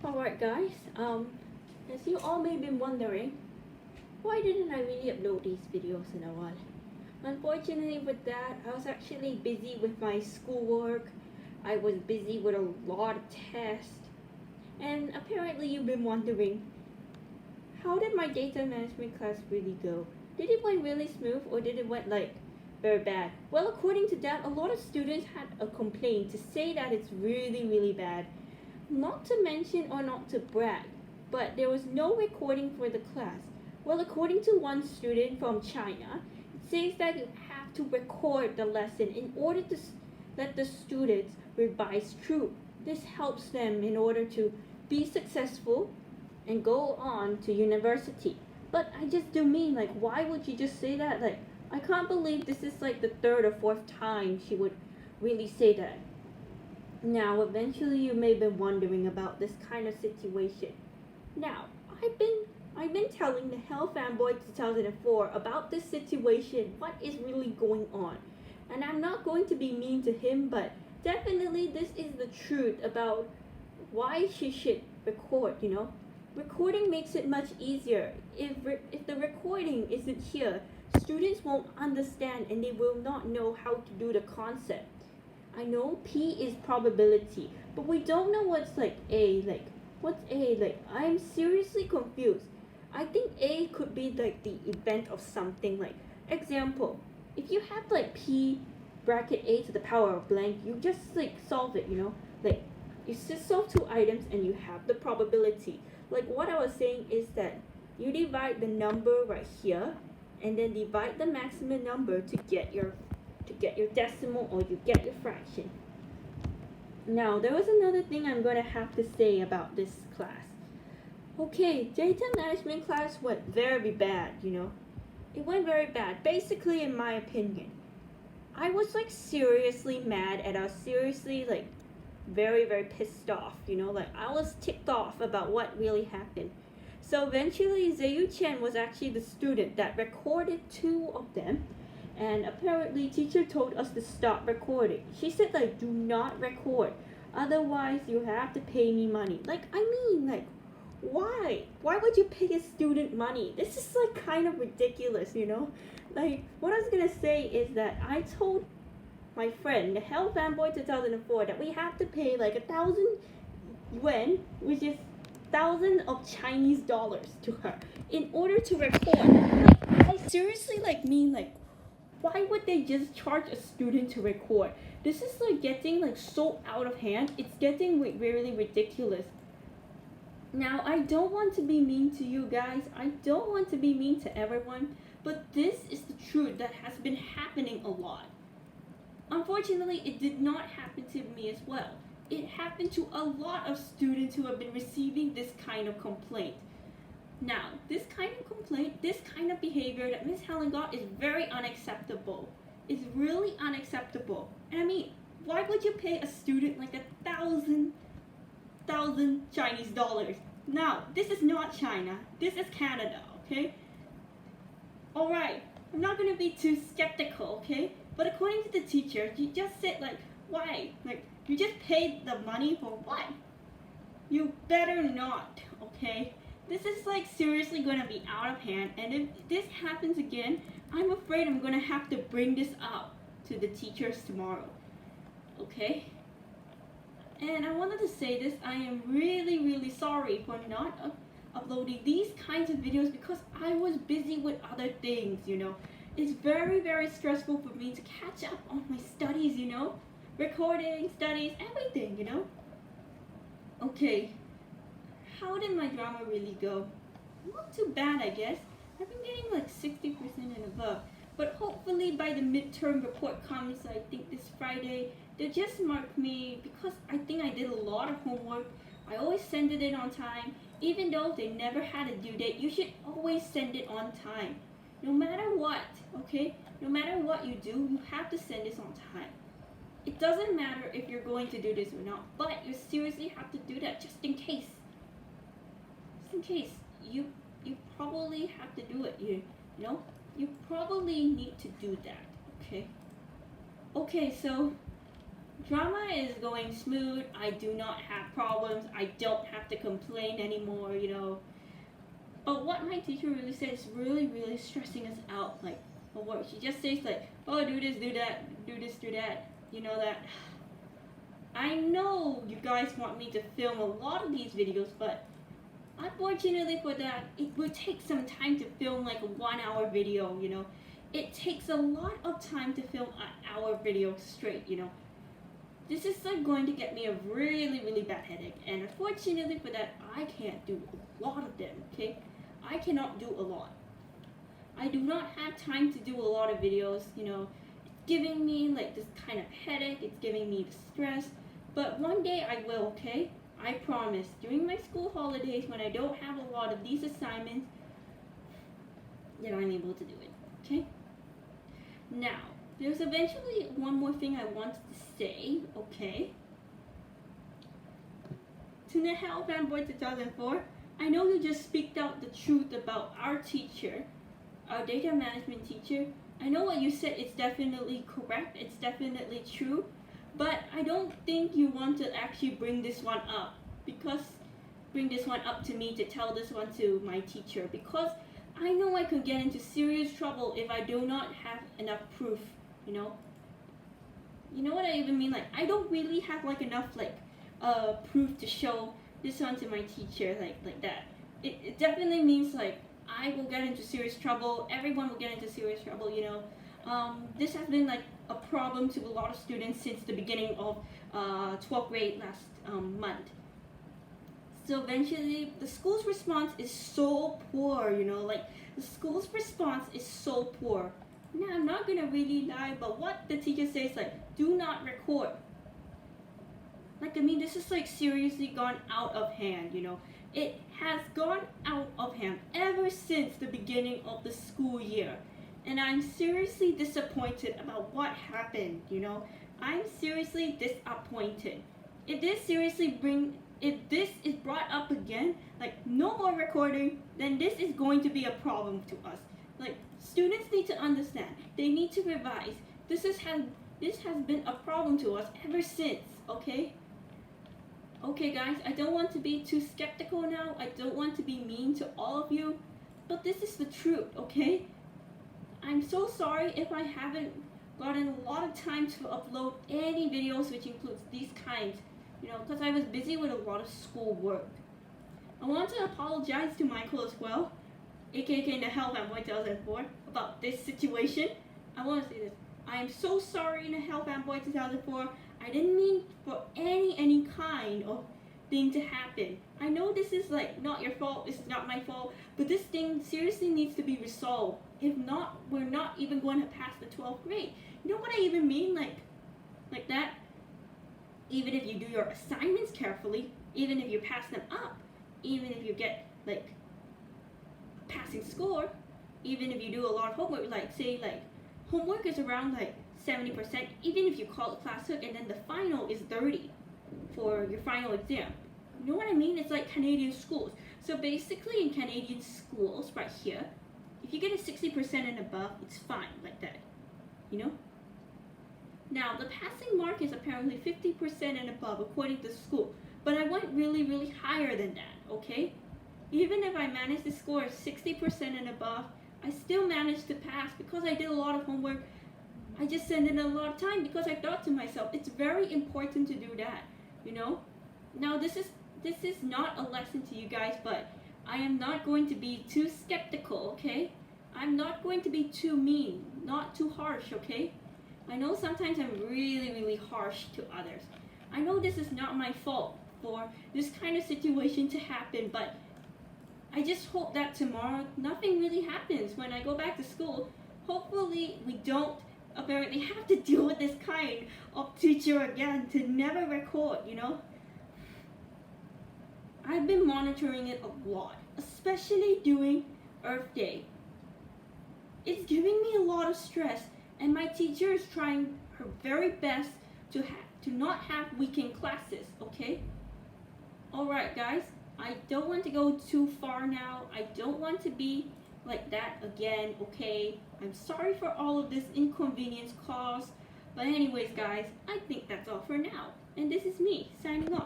Alright guys, as you all may be wondering, why didn't I really upload these videos in a while? Unfortunately with that, I was actually busy with my schoolwork, I was busy with a lot of tests, and apparently you've been wondering, how did my data management class really go? Did it went really smooth or did it went like very bad? Well, according to that, a lot of students had a complaint to say that it's really bad. Not to mention or not to brag, but there was no recording for the class. Well, according to one student from China, it says that you have to record the lesson in order to let the students revise through. This helps them in order to be successful and go on to university. But I just do mean, like, why would you just say that? Like, I can't believe this is like the third or fourth time she would really say that. Now, eventually you may be wondering about this kind of situation. Now, I've been telling the Hell Fanboy 2004 about this situation, what is really going on. And I'm not going to be mean to him, but definitely this is the truth about why she should record, you know? Recording makes it much easier. If the recording isn't here, students won't understand and they will not know how to do the concept. I know P is probability, but we don't know what's like A. Like, what's A? Like, I'm seriously confused. I think A could be like the event of something. Like, example, if you have like P bracket A to the power of blank, you just like solve it, you know? Like, you just solve two items and you have the probability. Like, what I was saying is that you divide the number right here and then divide the maximum number to get your decimal or you get your fraction. Now, there was another thing I'm going to have to say about this class. Okay, data management class went very bad, you know. It went very bad, basically in my opinion. I was like seriously mad and I was seriously like very pissed off, you know, like I was ticked off about what really happened. So eventually Zayu Chen was actually the student that recorded two of them, and apparently teacher told us to stop recording. She said like, do not record, otherwise you have to pay me money. Like, I mean, like, why would you pay a student money? This is like kind of ridiculous, you know. Like, what I was gonna say is that I told my friend the Hell Fanboy 2004 that we have to pay like 1,000 yuan, which is 1,000 of Chinese dollars to her in order to record. Like, I seriously like mean like, why would they just charge a student to record? This is like getting like so out of hand. It's getting like really ridiculous. Now, I don't want to be mean to you guys. I don't want to be mean to everyone, but this is the truth that has been happening a lot. Unfortunately, it did not happen to me as well. It happened to a lot of students who have been receiving this kind of complaint. Now, this kind of complaint, this kind of behavior that Miss Helen got is very unacceptable. It's really unacceptable. And I mean, why would you pay a student like 1,000 Chinese dollars? Now, this is not China. This is Canada, okay? Alright, I'm not gonna be too skeptical, okay? But according to the teacher, she just said like, why? Like, you just paid the money for what? You better not, okay? This is like seriously gonna be out of hand, and if this happens again, I'm afraid I'm gonna have to bring this up to the teachers tomorrow, okay? And I wanted to say this, I am really sorry for not uploading these kinds of videos because I was busy with other things, you know. It's very stressful for me to catch up on my studies, you know. Recording, studies, everything, you know. Okay, how did my drama really go? Not too bad, I guess. I've been getting like 60% and above. But hopefully by the midterm report comes, I think this Friday, they'll just mark me because I think I did a lot of homework. I always send it in on time. Even though they never had a due date, you should always send it on time. No matter what, okay? No matter what you do, you have to send this on time. It doesn't matter if you're going to do this or not, but you seriously have to do that just in case. Just in case. You probably have to do it, you know? You probably need to do that, okay? Okay, so Drama is going smooth. I do not have problems. I don't have to complain anymore, you know. But what my teacher really said is really, really stressing us out, like, for work. She just says, like, oh, do this, do that, do this, do that. You know that. I know you guys want me to film a lot of these videos, but unfortunately for that, it would take some time to film like a 1 hour video, you know. It takes a lot of time to film an hour video straight, you know. This is like going to get me a really, really bad headache, and unfortunately for that, I can't do a lot of them, okay? I cannot do a lot. I do not have time to do a lot of videos, you know. It's giving me like this kind of headache, it's giving me the stress, but one day I will, okay? I promise. During my school holidays, when I don't have a lot of these assignments, then I'm able to do it, okay? Now, there's eventually one more thing I wanted to say, okay? To Nahel Fanboy 2004, I know you just speaked out the truth about our teacher, our data management teacher. I know what you said is definitely correct, it's definitely true, but I don't think you want to actually bring this one up to me to tell this one to my teacher, because I know I could get into serious trouble if I do not have enough proof, you know? You know what I even mean? Like, I don't really have like enough like proof to show this one to my teacher like that. It definitely means like I will get into serious trouble, everyone will get into serious trouble, you know. This has been like a problem to a lot of students since the beginning of 12th grade last month. So eventually, the school's response is so poor, you know, like the school's response is so poor. Now, I'm not gonna really lie, but what the teacher says, like, do not record. Like, I mean, this is like seriously gone out of hand, you know. It has gone out of hand ever since the beginning of the school year. And I'm seriously disappointed about what happened, you know. I'm seriously disappointed. If this is brought up again, like no more recording, then this is going to be a problem to us. Like, students need to understand. They need to revise. This has been a problem to us ever since, okay? Okay guys, I don't want to be too skeptical now. I don't want to be mean to all of you, but this is the truth, okay? I'm so sorry if I haven't gotten a lot of time to upload any videos which includes these kinds, you know, because I was busy with a lot of school work. I want to apologize to Michael as well, aka Nahel Fanboy 2004, about this situation. I want to say this. I am so sorry, Nahel Fanboy 2004. I didn't mean for any kind of thing to happen. I know this is like not your fault, it's not my fault, but this thing seriously needs to be resolved. If not, we're not even going to pass the 12th grade. You know what I even mean? Like that. Even if you do your assignments carefully, even if you pass them up, even if you get like a passing score, even if you do a lot of homework, like say like homework is around like 70%, even if you call it class hook and then the final is 30 for your final exam. You know what I mean? It's like Canadian schools. So basically in Canadian schools right here, if you get a 60% and above, it's fine like that, you know? Now, the passing mark is apparently 50% and above according to school, but I went really, really higher than that, okay? Even if I managed to score 60% and above, I still managed to pass because I did a lot of homework. I just sent in a lot of time because I thought to myself, it's very important to do that, you know? Now, this is not a lesson to you guys, but I am not going to be too skeptical, okay? I'm not going to be too mean, not too harsh, okay? I know sometimes I'm really, really harsh to others. I know this is not my fault for this kind of situation to happen, but I just hope that tomorrow nothing really happens when I go back to school. Hopefully we don't apparently have to deal with this kind of teacher again to never record, you know? I've been monitoring it a lot, especially during Earth Day. It's giving me a lot of stress, and my teacher is trying her very best to not have weekend classes, okay? Alright guys, I don't want to go too far now. I don't want to be like that again, okay? I'm sorry for all of this inconvenience caused, But anyways guys, I think that's all for now. And this is me, signing off.